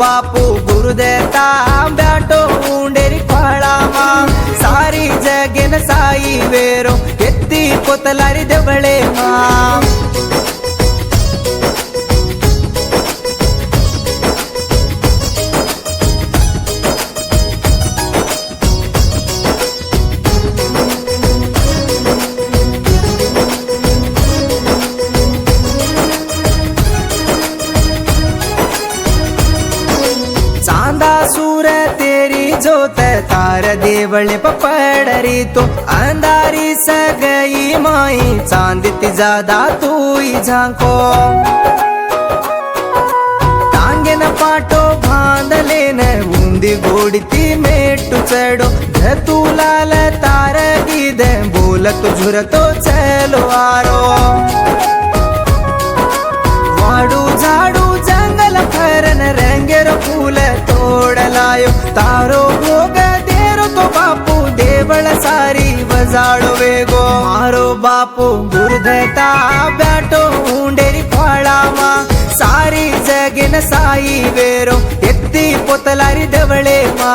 बापू गुरुदेता ब्याटो उंडेरी फाळामा सारी जगेन साई वेरो एत्ती पोतलारी देवळे मा चांदा सूर तेरी जोत तार देवळे पपडरी तो अंधारी सगई माई चांदित ज्यादा तू झांको टांगेन पाटो बांधलेन उंदी गोडती मेटू चढो धतुलाल तार गीद बोलतो झुरतो चलो आरो वाडू झाडू जंगल फरन रंगेर फूल तोडलायो तारो भोग देरो तो बापू देवळ सारी वजाळो वेगो मारो बापू गुरुदेता ब्याटो उंडेरी फाळामा सारी जगेन साई वेरो एत्ती पोतलारी देवळे मा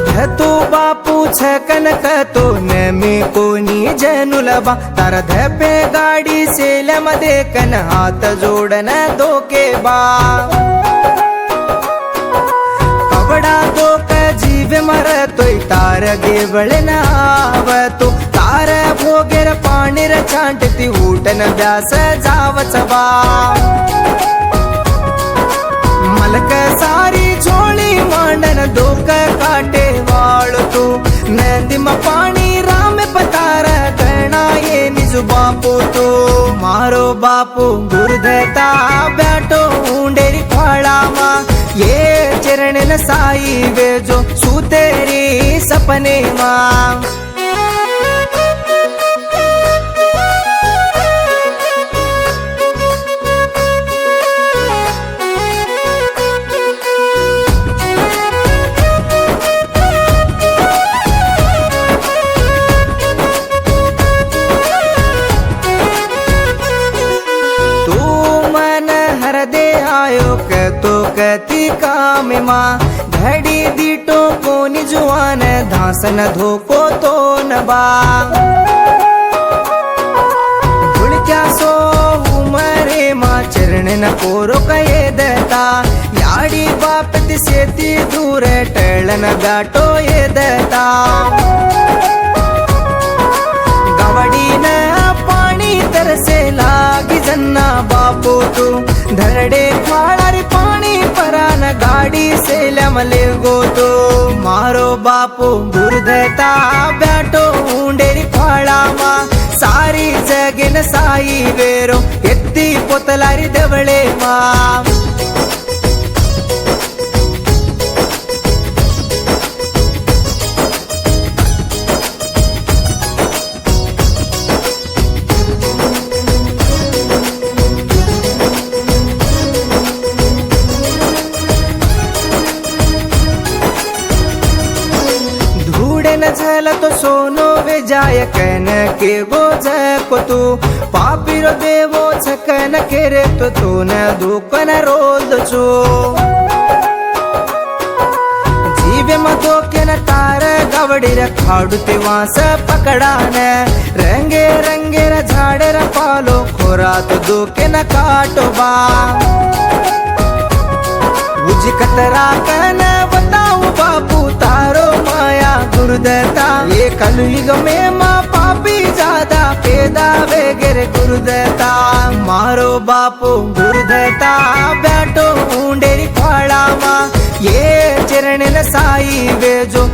धतो बापू छकन कतो नेमी कोणी जनुलबा तार धपे गाडी सेलमध्ये कन हात जोडन दोके बा कवडा दोक जीव मरतोय तार देवळे नावतो तार भोगेर पाणीर छांटती उठन व्यास जावच बा मलक सारी झोळी मांडन दोक काटे वाळतो नंदीम पाणी राम पतार गणा ये निजु बापू तो मारो बापू गुरुदेता ब्याटो उंडेरी फाळामा ये चरणन साई वेजो सुतेरी सपने मा तो कती काम मा घडी दीटो कोनी जुआन धासन धोको तो नबा गुळक्या सो उमरे मा चरण न कोरो कये दता याडी बापती सेती दूर टळन गाटो ये दता गवडीन पाणी तरसे लागी जन्ना बापू तू धरडे फाळारी पाणी परान गाडी सेलमले गोतो मारो बापू गुरुदेता ब्याटो उंडेरी फाळामा सारी जगेन साई वेरो एत्ती पोतलारी देवळे मा झल तो सोनो वे जाय कन के गोज को तू पापीरो देवो छकन के रे तो तू न दुकन रोल छो जीवे मतो के न तार गवडी रे खाडुते वास पकडान रंगे रंगे र झाडे र पालो खोरा तो दुके न काटो बा उजी कतरा कन बताऊ बापू तारो माया गुरुदेता ये कलयुग में माँ पापी ज्यादा पैदा वेगेरे गुरुदेता मारो बापू गुरुदेता बैठो उंडेरी फाळामा ये चरणन साई वेजो